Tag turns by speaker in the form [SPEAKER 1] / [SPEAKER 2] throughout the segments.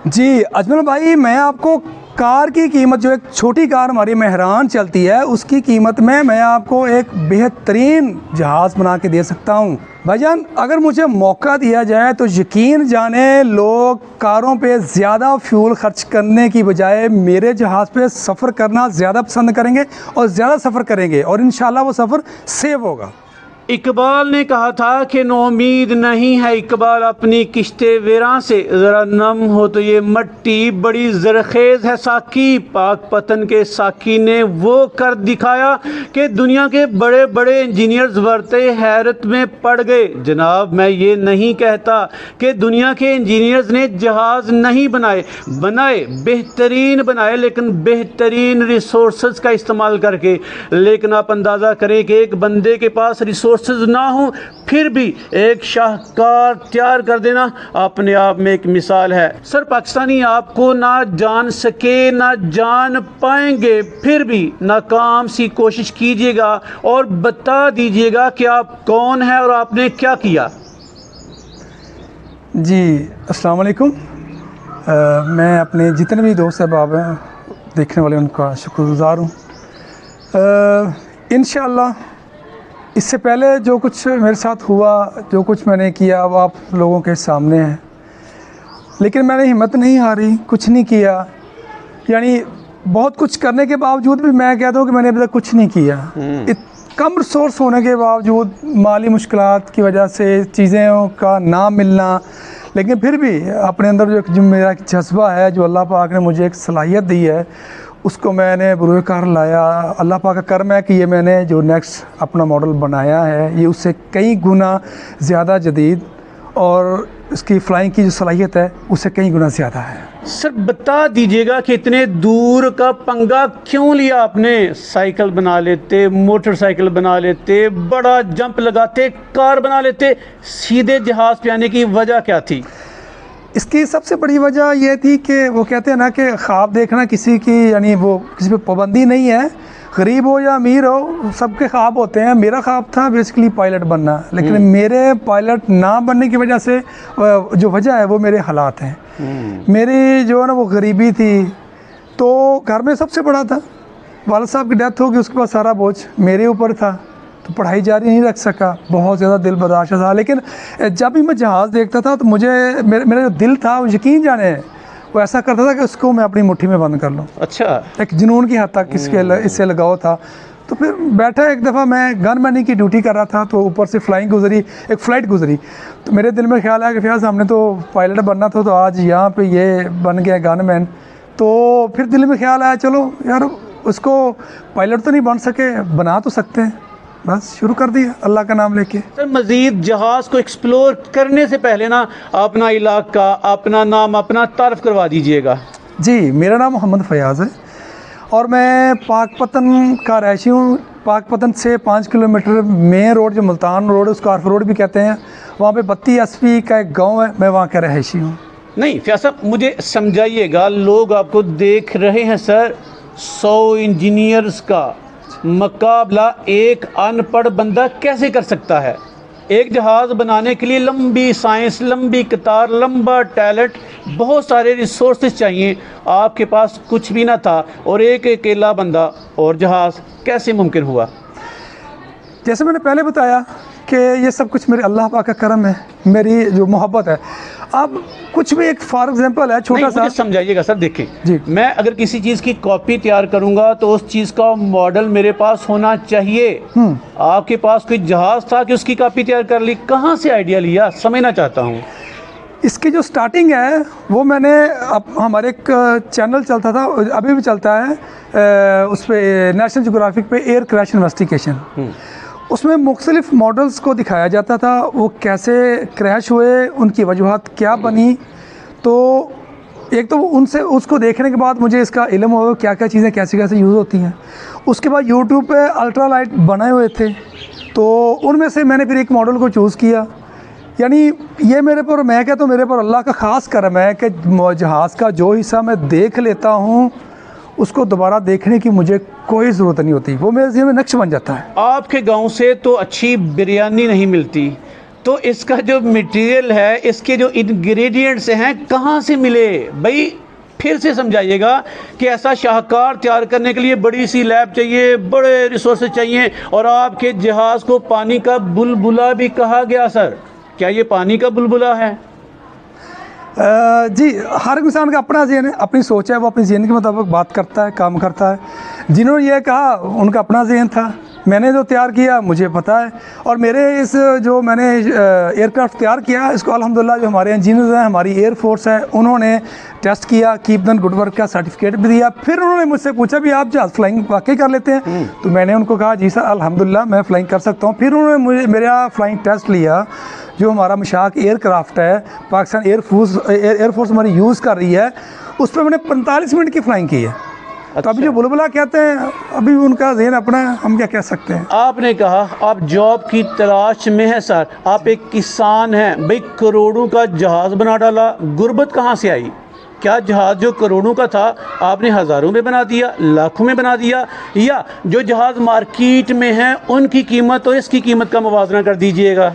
[SPEAKER 1] जी अजमल भाई, मैं आपको कार की कीमत, जो एक छोटी कार हमारी मेहरान चलती है, उसकी कीमत में मैं आपको एक बेहतरीन जहाज़ बना के दे सकता हूँ। भाईजान, अगर मुझे मौका दिया जाए तो यकीन जाने लोग कारों पे ज़्यादा फ्यूल खर्च करने की बजाय मेरे जहाज़ पे सफ़र करना ज़्यादा पसंद करेंगे और ज़्यादा सफ़र करेंगे और इंशाल्लाह वो सफ़र सेव होगा।
[SPEAKER 2] इकबाल ने कहा था कि नौमीद नहीं है इकबाल अपनी किश्ते वेरां से, ज़रा नम हो तो ये मट्टी बड़ी ज़रखेज़ है साकी। पाक पतन के साकी ने वो कर दिखाया कि दुनिया के बड़े बड़े इंजीनियर्स वरते हैरत में पड़ गए। जनाब, मैं ये नहीं कहता कि दुनिया के इंजीनियर्स ने जहाज़ नहीं बनाए बेहतरीन बनाए, लेकिन बेहतरीन रिसोर्सेज का इस्तेमाल करके। लेकिन आप अंदाज़ा करें कि एक बंदे के पास रिसोर्सेज ना हो फिर भी एक शाहकार तैयार कर देना अपने आप में एक मिसाल है। सर, पाकिस्तानी आपको ना जान सके ना जान पाएंगे, फिर भी नाकाम सी कोशिश कीजिएगा और बता दीजिएगा कि आप कौन हैं और आपने क्या किया।
[SPEAKER 1] जी अस्सलाम वालेकुम। मैं अपने जितने भी दोस्त अहबाब हैं देखने वाले, उनका शुक्रगुज़ार हूँ। इंशाअल्लाह इससे पहले जो कुछ मेरे साथ हुआ, जो कुछ मैंने किया, अब आप लोगों के सामने है। लेकिन मैंने हिम्मत नहीं हारी, कुछ नहीं किया। यानी बहुत कुछ करने के बावजूद भी मैं कहता हूँ कि मैंने अभी तक कुछ नहीं किया। कम रिसोर्स होने के बावजूद, माली मुश्किलात की वजह से, चीज़ों का ना मिलना, लेकिन फिर भी अपने अंदर जो मेरा जज्बा है, जो अल्लाह पाक ने मुझे एक सलाहियत दी है, उसको मैंने बुरे कार लाया। अल्लाह पाक का कर्म है कि ये मैंने जो नेक्स्ट अपना मॉडल बनाया है, ये उससे कई गुना ज़्यादा जदीद और इसकी फ़्लाइंग की जो सलाहियत है उससे कई गुना ज़्यादा है।
[SPEAKER 2] सर, बता दीजिएगा कि इतने दूर का पंगा क्यों लिया आपने? साइकिल बना लेते, मोटरसाइकिल बना लेते, बड़ा जंप लगाते, कार बना लेते, सीधे जहाज़ पे आने की वजह क्या थी?
[SPEAKER 1] इसकी सबसे बड़ी वजह यह थी कि वो कहते हैं ना कि ख्वाब देखना किसी की, यानी वो किसी पे पाबंदी नहीं है, गरीब हो या अमीर हो, सबके ख्वाब होते हैं। मेरा ख्वाब था बेसिकली पायलट बनना, लेकिन मेरे पायलट ना बनने की वजह से जो वजह है वो मेरे हालात हैं। मेरी जो है ना वो गरीबी थी, तो घर में सबसे बड़ा था, वालिद साहब की डेथ हो गई, उसके बाद सारा बोझ मेरे ऊपर था, तो पढ़ाई जारी नहीं रख सका, बहुत ज़्यादा दिल बर्दाश्त था। लेकिन जब भी मैं जहाज़ देखता था तो मुझे मेरा जो दिल था वो यकीन जाने वो ऐसा करता था कि उसको मैं अपनी मुट्ठी में बंद कर लूँ।
[SPEAKER 2] अच्छा,
[SPEAKER 1] एक जुनून की हद तक इससे लगाव था। तो फिर बैठा एक दफ़ा मैं गनमैनी की ड्यूटी कर रहा था, तो ऊपर से फ्लाइंग गुजरी, एक फ़्लाइट गुजरी, तो मेरे दिल में ख्याल आया कि फयाज़ हमने तो पायलट बनना था, तो आज यहाँ पे ये बन गया गनमैन। तो फिर दिल में ख्याल आया, चलो यार उसको पायलट तो नहीं बन सके, बना तो सकते हैं। बस शुरू कर दिया अल्लाह का नाम लेके।
[SPEAKER 2] सर, मज़ीद जहाज़ को एक्सप्लोर करने से पहले ना अपना इलाका, अपना नाम, अपना तारफ़ करवा दीजिएगा।
[SPEAKER 1] जी, मेरा नाम मोहम्मद फ़याज़ है और मैं पाकपतन का रहायशी हूँ। पाकपतन से 5 किलोमीटर मेन रोड, जो मुल्तान रोड है, उसको आरफ रोड भी कहते हैं, वहाँ पे 32 एसपी का एक गांव है, मैं वहाँ का रहायशी हूँ।
[SPEAKER 2] नहीं फयाज साहब, मुझे समझाइएगा, लोग आपको देख रहे हैं सर। 100 इंजीनियर्स का मुकाबला एक अनपढ़ बंदा कैसे कर सकता है? एक जहाज़ बनाने के लिए लंबी साइंस, लंबी कतार, लंबा टैलेंट, बहुत सारे रिसोर्सेज चाहिए। आपके पास कुछ भी ना था और एक अकेला बंदा और जहाज़ कैसे मुमकिन हुआ?
[SPEAKER 1] जैसे मैंने पहले बताया कि ये सब कुछ मेरे अल्लाह पाक का करम है, मेरी जो मोहब्बत है। अब कुछ भी एक फॉर एग्जांपल है छोटा सा,
[SPEAKER 2] मुझे समझाइएगा सर। देखिए
[SPEAKER 1] जी,
[SPEAKER 2] मैं अगर किसी चीज़ की कॉपी तैयार करूंगा तो उस चीज़ का मॉडल मेरे पास होना चाहिए। आपके पास कोई जहाज़ था कि उसकी कॉपी तैयार कर ली? कहाँ से आइडिया लिया, समझना चाहता हूँ।
[SPEAKER 1] इसकी जो स्टार्टिंग है वो मैंने, अब हमारे एक चैनल चलता था, अभी भी चलता है, उस पर नेशनल ज्योग्राफिक पे एयर क्रैश इन्वेस्टिगेशन, उसमें मुख्तलिफ मॉडल्स को दिखाया जाता था, वो कैसे क्रैश हुए, उनकी वजूहत क्या बनी। तो एक तो उनसे उसको देखने के बाद मुझे इसका इल्म हो क्या क्या चीज़ें कैसे कैसे यूज़ होती हैं। उसके बाद यूट्यूब पे अल्ट्रा लाइट बनाए हुए थे, तो उनमें से मैंने फिर एक मॉडल को चूज़ किया। यानी ये मेरे पर, मैं कहता हूँ मेरे पर अल्लाह का ख़ास करम है कि जहाज़ का जो हिस्सा मैं देख लेता हूँ उसको दोबारा देखने की मुझे कोई ज़रूरत नहीं होती, वो मेरे ज़हन में नक्श बन जाता है।
[SPEAKER 2] आपके गांव से तो अच्छी बिरयानी नहीं मिलती, तो इसका जो मटेरियल है, इसके जो इंग्रेडिएंट्स हैं, कहाँ से मिले भाई? फिर से समझाइएगा कि ऐसा शाहकार तैयार करने के लिए बड़ी सी लैब चाहिए, बड़े रिसोर्सेज चाहिए, और आपके जहाज़ को पानी का बुलबुला भी कहा गया। सर, क्या ये पानी का बुलबुला है?
[SPEAKER 1] जी, हर इंसान का अपना ज़हन है, अपनी सोच है, वो अपनी ज़हन के मुताबिक बात करता है, काम करता है। जिन्होंने ये कहा उनका अपना ज़हन था, मैंने जो तैयार किया मुझे पता है। और मेरे इस जो मैंने एयरक्राफ्ट तैयार किया, इसको अल्हम्दुलिल्लाह जो हमारे इंजीनियर्स हैं, हमारी एयरफोर्स है, उन्होंने टेस्ट किया, कीप डन गुड वर्क का सर्टिफिकेट भी दिया। फिर उन्होंने मुझसे पूछा भी आप जहाज़ फ्लाइंग वाकई कर लेते हैं? तो मैंने उनको कहा जी सर अल्हम्दुलिल्लाह मैं फ़्लाइंग कर सकता हूँ। फिर उन्होंने मेरा फ़्लाइंग टेस्ट लिया, जो हमारा मशाक एयरक्राफ्ट है, पाकिस्तान एयरफोर्स हमारी यूज़ कर रही है, उस पर मैंने 45 मिनट की फ़्लाइंग की है। तो अभी जो बुलबुला कहते हैं, अभी उनका ज़हन अपना है, हम क्या कह सकते हैं।
[SPEAKER 2] आपने कहा आप जॉब की तलाश में हैं। सर, आप एक किसान हैं भाई, करोड़ों का जहाज़ बना डाला, गुर्बत कहाँ से आई? क्या जहाज़ जो करोड़ों का था आपने हज़ारों में बना दिया, लाखों में बना दिया, या जो जहाज़ मार्केट में हैं उनकी कीमत और इसकी कीमत का मुवाज़ना कर दीजिएगा?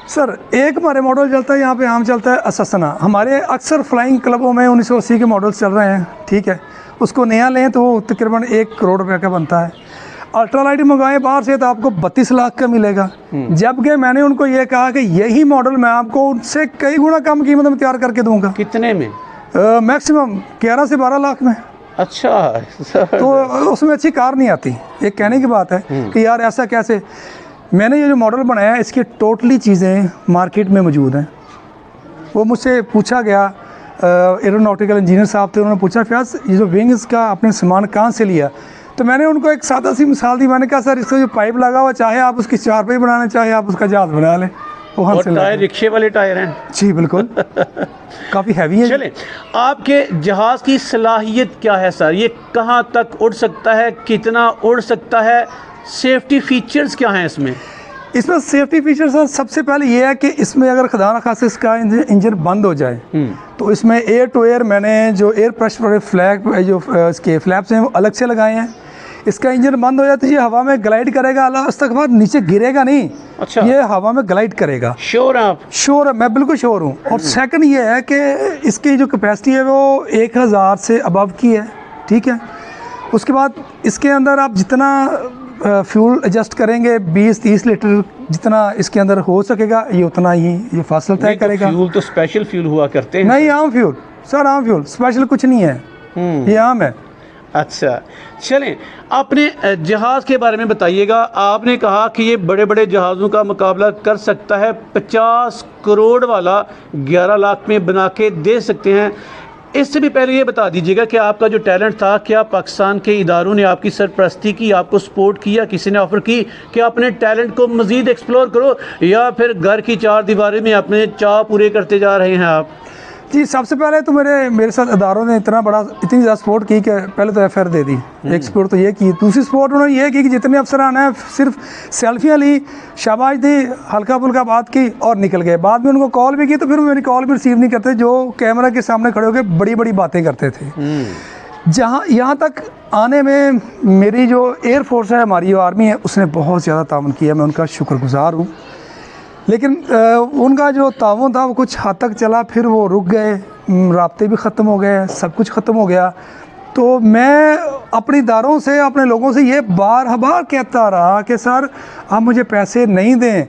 [SPEAKER 1] सर, एक हमारे मॉडल चलता है यहाँ पे, आम चलता है अससना। हमारे अक्सर फ्लाइंग क्लबों में 1980 के मॉडल्स चल रहे हैं, ठीक है। उसको नया लें तो वो तकरीबन 1 करोड़ रुपए का बनता है। अल्ट्रालाइट मंगाएं बाहर से तो आपको 32 लाख का मिलेगा। जबकि मैंने उनको ये कहा कि यही मॉडल मैं आपको उनसे कई गुना कम कीमत में तैयार करके दूंगा।
[SPEAKER 2] कितने में?
[SPEAKER 1] मैक्सिमम 11 से 12 लाख में।
[SPEAKER 2] अच्छा।
[SPEAKER 1] तो उसमें अच्छी कार नहीं आती। ये कहने की बात है कि यार ऐसा कैसे। मैंने ये जो मॉडल बनाया है, इसकी टोटली चीज़ें मार्केट में मौजूद हैं। वो मुझसे पूछा गया, एरोनॉटिकल इंजीनियर साहब थे, उन्होंने पूछा फयाज ये जो विंग्स का आपने सामान कहाँ से लिया? तो मैंने उनको एक सादा सी मिसाल दी। मैंने कहा सर इसका जो पाइप लगा हुआ, चाहे आप उसकी चारपाई बनाना, चाहे आप उसका जहाज बना लें, वहाँ से
[SPEAKER 2] टायर रिक्शे वाले टायर हैं?
[SPEAKER 1] जी बिल्कुल। काफ़ी हैवी है।
[SPEAKER 2] चलें, आपके जहाज़ की सलाहियत क्या है सर? ये कहाँ तक उड़ सकता है, कितना उड़ सकता है, सेफ्टी फीचर्स क्या हैं इसमें?
[SPEAKER 1] इसमें सेफ्टी फीचर सर सबसे पहले ये है कि इसमें अगर खुदा न खास्ता इसका इंजन बंद हो जाए तो इसमें एयर टू एयर मैंने जो एयर प्रेशर वाले फ्लैग जो इसके फ्लैप्स हैं वो अलग से लगाए हैं। इसका इंजन बंद हो जाए तो ये हवा में ग्लाइड करेगा, आज तक बाद नीचे गिरेगा नहीं।
[SPEAKER 2] अच्छा।
[SPEAKER 1] ये हवा में ग्लाइड करेगा।
[SPEAKER 2] श्योर हैं आप?
[SPEAKER 1] श्योर है, मैं बिल्कुल श्योर हूँ। और सेकंड ये है कि इसकी जो कैपेसिटी है वो 1000 से अबव की है, ठीक है। उसके बाद इसके अंदर आप जितना फ्यूल एडजस्ट करेंगे 20-30 लीटर जितना इसके अंदर हो सकेगा, ये उतना ही ये फासला तय करेगा।
[SPEAKER 2] फ्यूल तो स्पेशल फ्यूल हुआ करते हैं?
[SPEAKER 1] नहीं, आम फ्यूल सर, आम फ्यूल, स्पेशल कुछ नहीं है, ये आम है।
[SPEAKER 2] अच्छा, चलें, अपने जहाज़ के बारे में बताइएगा। आपने कहा कि ये बड़े बड़े जहाज़ों का मुकाबला कर सकता है, 50 करोड़ वाला 11 लाख में बना के दे सकते हैं। इससे भी पहले ये बता दीजिएगा कि आपका जो टैलेंट था, क्या पाकिस्तान के इदारों ने आपकी सरपरस्ती की, आपको सपोर्ट किया, किसी ने ऑफ़र की कि अपने टैलेंट को मज़ीद एक्सप्लोर करो, या फिर घर की 4 दीवारें में अपने चाव पूरे करते जा रहे हैं आप?
[SPEAKER 1] जी, सबसे पहले तो मेरे साथ इदारों ने इतनी ज़्यादा सपोर्ट की कि पहले तो FR दे दी। एक सपोर्ट तो ये की। दूसरी सपोर्ट उन्होंने ये की कि जितने अफसरान हैं सिर्फ सेल्फियाँ ली, शाबाश दी, हल्का फुल्का बात की और निकल गए। बाद में उनको कॉल भी की तो फिर मेरी कॉल भी रिसीव नहीं करते, जो कैमरा के सामने खड़े होकर बड़ी बड़ी बातें करते थे। जहाँ यहाँ तक आने में मेरी जो एयरफोर्स है, हमारी जो आर्मी है, उसने बहुत ज़्यादा ताउन किया, मैं उनका शुक्रगुज़ार हूँ। लेकिन उनका जो ताउन था वो कुछ हद तक चला, फिर वो रुक गए, राब्ते भी ख़त्म हो गए, सब कुछ ख़त्म हो गया। तो मैं अपने इदारों से, अपने लोगों से ये बार कहता रहा कि सर आप मुझे पैसे नहीं दें,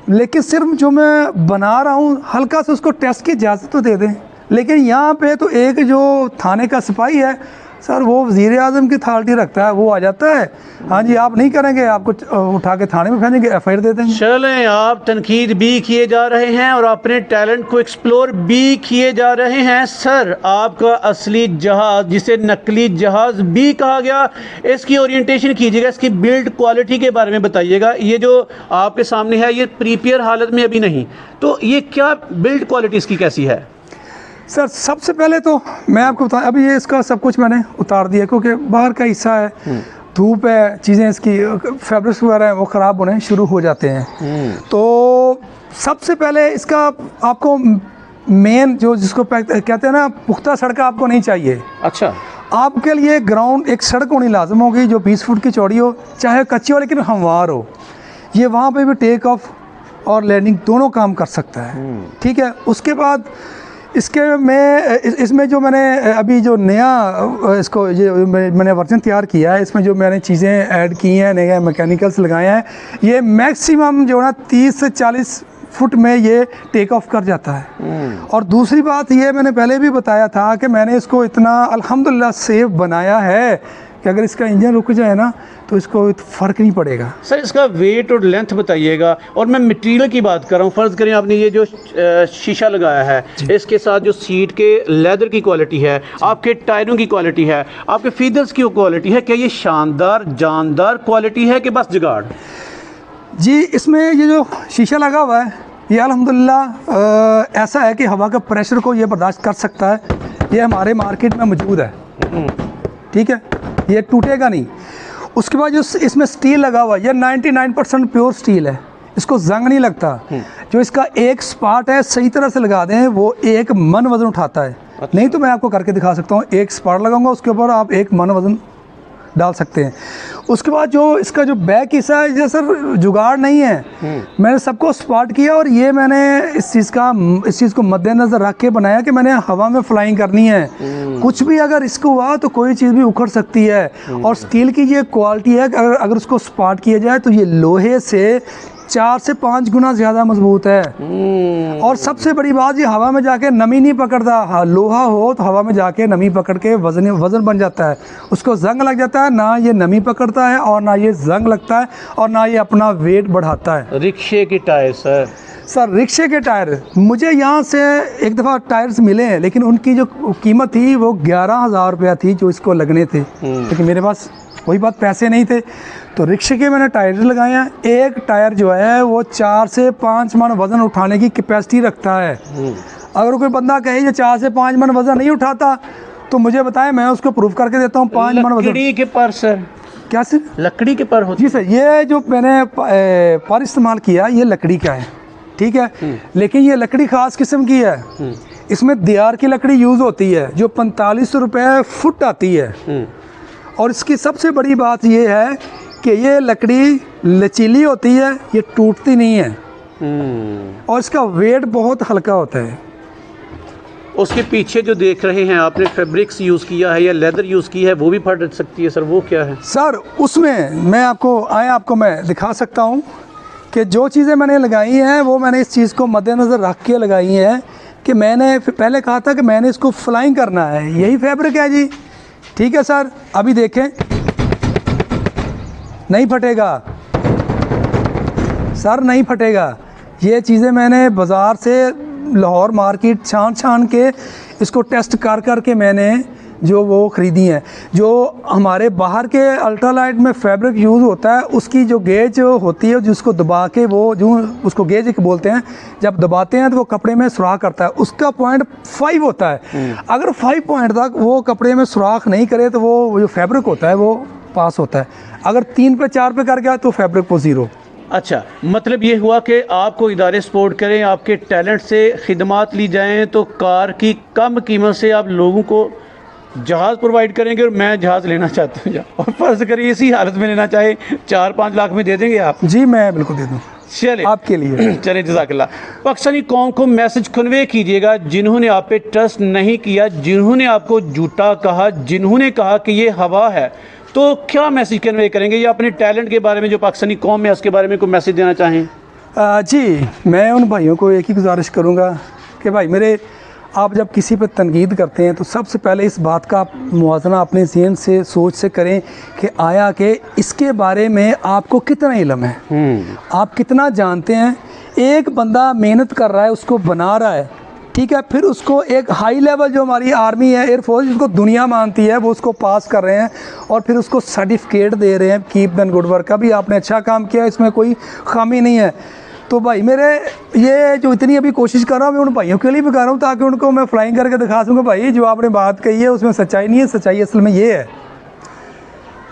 [SPEAKER 1] लेकिन सिर्फ जो मैं बना रहा हूँ हल्का से उसको टेस्ट की इजाज़त तो दे दें। लेकिन यहाँ पे तो एक जो थाने का सिपाही है सर, वो वज़ीर आज़म की अथॉरिटी रखता है, वो आ जाता है, हाँ जी आप नहीं करेंगे, आपको उठा के थाने में भेजेंगे, FIR दे देंगे।
[SPEAKER 2] चलें, आप तनकीद भी किए जा रहे हैं और अपने टैलेंट को एक्सप्लोर भी किए जा रहे हैं। सर, आपका असली जहाज़, जिसे नकली जहाज़ भी कहा गया, इसकी ओरिएंटेशन कीजिएगा, इसकी बिल्ड क्वालिटी के बारे में बताइएगा। ये जो आपके सामने है ये प्रीपेयर हालत में अभी नहीं, तो ये क्या बिल्ड क्वालिटी इसकी कैसी है?
[SPEAKER 1] सर, सबसे पहले तो मैं आपको बताऊं, अभी ये इसका सब कुछ मैंने उतार दिया क्योंकि बाहर का हिस्सा है, धूप है, चीज़ें इसकी फैब्रिक्स वगैरह हैं वो ख़राब होने शुरू हो जाते हैं। तो सबसे पहले इसका आपको मेन जो जिसको कहते हैं ना, पुख्ता सड़क आपको नहीं चाहिए।
[SPEAKER 2] अच्छा।
[SPEAKER 1] आपके लिए ग्राउंड एक सड़क होनी लाजम होगी जो 20 फुट की चौड़ी हो, चाहे कच्ची हो लेकिन हमवार हो। ये वहाँ पे भी टेक ऑफ और लैंडिंग दोनों काम कर सकता है। ठीक है, उसके बाद इसके में इसमें जो मैंने अभी जो नया इसको ये मैंने वर्जन तैयार किया है, इसमें जो मैंने चीज़ें ऐड की हैं, नए मैकेनिकल्स लगाए हैं, ये मैक्सिमम जो है ना 30 से 40 फुट में ये टेक ऑफ कर जाता है। और दूसरी बात ये मैंने पहले भी बताया था कि मैंने इसको इतना अल्हम्दुलिल्लाह सेफ बनाया है कि अगर इसका इंजन रुक जाए ना तो इसको फ़र्क नहीं पड़ेगा।
[SPEAKER 2] सर इसका वेट और लेंथ बताइएगा, और मैं मटेरियल की बात कर रहा हूँ। फ़र्ज़ करें आपने ये जो शीशा लगाया है, इसके साथ जो सीट के लेदर की क्वालिटी है, आपके टायरों की क्वालिटी है, आपके फीदर्स की क्वालिटी है, क्या ये शानदार जानदार क्वालिटी है कि बस जुगाड़?
[SPEAKER 1] जी, इसमें ये जो शीशा लगा हुआ है ये अल्हम्दुलिल्लाह ऐसा है कि हवा का प्रेशर को ये बर्दाश्त कर सकता है। ये हमारे मार्केट में मौजूद है, ठीक है, ये टूटेगा नहीं। उसके बाद जो इसमें स्टील लगा हुआ है ये 99% प्योर स्टील है, इसको जंग नहीं लगता। जो इसका एक स्पार्ट है सही तरह से लगा दें वो 1 मन वज़न उठाता है। नहीं तो मैं आपको करके दिखा सकता हूँ, एक स्पार्ट लगाऊंगा उसके ऊपर आप 1 मन वज़न डाल सकते हैं। उसके बाद जो इसका जो बैक हिस्सा है ये सर जुगाड़ नहीं है, मैंने सबको स्पॉट किया और ये मैंने इस चीज़ को मद्देनज़र रख के बनाया कि मैंने हवा में फ्लाइंग करनी है। कुछ भी अगर इसको हुआ तो कोई चीज़ भी उखड़ सकती है। और स्टील की ये क्वालिटी है कि अगर उसको स्पॉट किया जाए तो ये लोहे से 4 से 5 गुना ज़्यादा मजबूत है। और सबसे बड़ी बात ये हवा में जाके नमी नहीं पकड़ता। हाँ, लोहा हो तो हवा में जाके नमी पकड़ के वज़न बन जाता है, उसको जंग लग जाता है। ना ये नमी पकड़ता है और ना ये जंग लगता है और ना ये अपना वेट बढ़ाता है।
[SPEAKER 2] रिक्शे के टायर सर
[SPEAKER 1] रिक्शे के टायर मुझे यहाँ से एक दफ़ा टायर्स मिले हैं, लेकिन उनकी जो कीमत थी वो 11,000 रुपया थी जो इसको लगने थे, लेकिन मेरे पास वही बात पैसे नहीं थे। तो रिक्शे के मैंने टायर लगाए हैं। एक टायर जो है वो 4 से 5 मन वज़न उठाने की कैपेसिटी रखता है। अगर कोई बंदा कहे ये 4 से 5 मन वज़न नहीं उठाता तो मुझे बताएं, मैं उसको प्रूफ करके देता हूँ 5 मन वज़न।
[SPEAKER 2] लकड़ी के पर सर? क्या सर? लकड़ी के पर होती?
[SPEAKER 1] जी सर, ये जो मैंने पर इस्तेमाल किया ये लकड़ी का है, ठीक है, लेकिन ये लकड़ी ख़ास किस्म की है। इसमें दियार की लकड़ी यूज़ होती है जो 4500 रुपये फुट आती है। और इसकी सबसे बड़ी बात ये है कि ये लकड़ी लचीली होती है, ये टूटती नहीं है, और इसका वेट बहुत हल्का होता है।
[SPEAKER 2] उसके पीछे जो देख रहे हैं आपने फैब्रिक्स यूज़ किया है या लेदर यूज़ की है, वो भी फट सकती है सर, वो क्या है? सर
[SPEAKER 1] उसमें मैं आपको मैं दिखा सकता हूँ कि जो चीज़ें मैंने लगाई हैं वो मैंने इस चीज़ को मद्देनज़र रख के लगाई हैं कि मैंने पहले कहा था कि मैंने इसको फ्लाइंग करना है, यही फैब्रिक है जी, ठीक है सर। अभी देखें, नहीं फटेगा सर, नहीं फटेगा। ये चीज़ें मैंने बाज़ार से लाहौर मार्केट छान के इसको टेस्ट कर के मैंने जो वो ख़रीदी हैं। जो हमारे बाहर के अल्ट्रालाइट में फैब्रिक यूज़ होता है उसकी जो गेज होती है जिसको दबा के वो जो उसको गेज बोलते हैं, जब दबाते हैं तो वो कपड़े में सुराख करता है, उसका पॉइंट 5 होता है। अगर 5 पॉइंट तक वो कपड़े में सुराख नहीं करे तो वो जो फैब्रिक होता है वो पास होता है। अगर 3 पे 4 पे कर गया तो फैब्रिक वो 0।
[SPEAKER 2] अच्छा, मतलब ये हुआ कि आपको इदारे सपोर्ट करें, आपके टैलेंट से खिदमात ली जाएं तो कार की कम कीमत से आप लोगों को जहाज़ प्रोवाइड करेंगे। और मैं जहाज़ लेना चाहता हूँ, और फर्ज करिए इसी हालत में लेना चाहे 4-5 लाख में दे देंगे आप?
[SPEAKER 1] जी मैं बिल्कुल दे दूँ,
[SPEAKER 2] चले
[SPEAKER 1] आपके लिए।
[SPEAKER 2] चले, जज़ाकल्लाह। पाकिस्तानी कौम को मैसेज कन्वे कीजिएगा जिन्होंने आप पे ट्रस्ट नहीं किया, जिन्होंने आपको झूठा कहा, जिन्होंने कहा कि ये हवा है, तो क्या मैसेज कन्वे करेंगे या अपने टैलेंट के बारे में जो पाकिस्तानी कौम है उसके बारे में कोई मैसेज देना चाहें?
[SPEAKER 1] जी मैं उन भाइयों को एक ही गुजारिश करूँगा कि भाई मेरे, आप जब किसी पर तनकीद करते हैं तो सबसे पहले इस बात का मुवाज़ना अपने ज़हन से सोच से करें कि आया कि इसके बारे में आपको कितना इल्म है, आप कितना जानते हैं। एक बंदा मेहनत कर रहा है, उसको बना रहा है, ठीक है, फिर उसको एक हाई लेवल जो हमारी आर्मी है, एयरफोर्स जिसको दुनिया मानती है, वो उसको पास कर रहे हैं और फिर उसको सर्टिफिकेट दे रहे हैं, कीप डन गुड वर्क का भी आपने अच्छा काम किया, इसमें कोई खामी नहीं है। तो भाई मेरे ये जो इतनी अभी कोशिश कर रहा हूँ मैं उन भाइयों के लिए भी कर रहा हूँ ताकि उनको मैं फ्लाइंग करके दिखा दूँगा भाई जो आपने बात कही है उसमें सच्चाई नहीं है, सच्चाई असल में ये है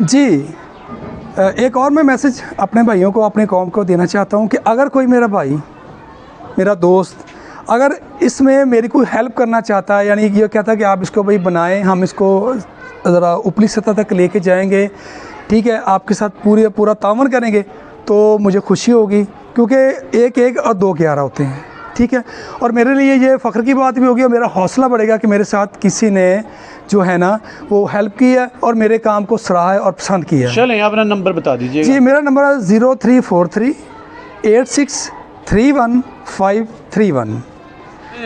[SPEAKER 1] जी। एक और मैं मैसेज अपने भाइयों को, अपने कौम को देना चाहता हूँ कि अगर कोई मेरा भाई, मेरा दोस्त अगर इसमें मेरी कोई हेल्प करना चाहता है, यानी ये कहता है कि आप इसको भाई बनाएं, हम इसको ज़रा ऊपरी सतह तक लेके जाएंगे, ठीक है, आपके साथ पूरा तावन करेंगे, तो मुझे खुशी होगी, क्योंकि एक एक और 2 11 होते हैं, ठीक है। और मेरे लिए ये फ़ख्र की बात भी होगी और मेरा हौसला बढ़ेगा कि मेरे साथ किसी ने जो है ना वो हेल्प की है और मेरे काम को सराहा है और पसंद किया है।
[SPEAKER 2] चलें, अपना नंबर बता दीजिए।
[SPEAKER 1] जी, मेरा नंबर है 0343863131।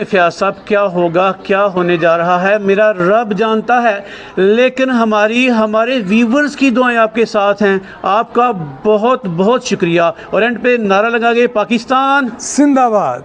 [SPEAKER 2] फयाज साहब, क्या होगा, क्या होने जा रहा है, मेरा रब जानता है, लेकिन हमारे व्यूवर्स की दुआएं आपके साथ हैं। आपका बहुत बहुत शुक्रिया। और एंड पे नारा लगा के पाकिस्तान
[SPEAKER 1] जिंदाबाद।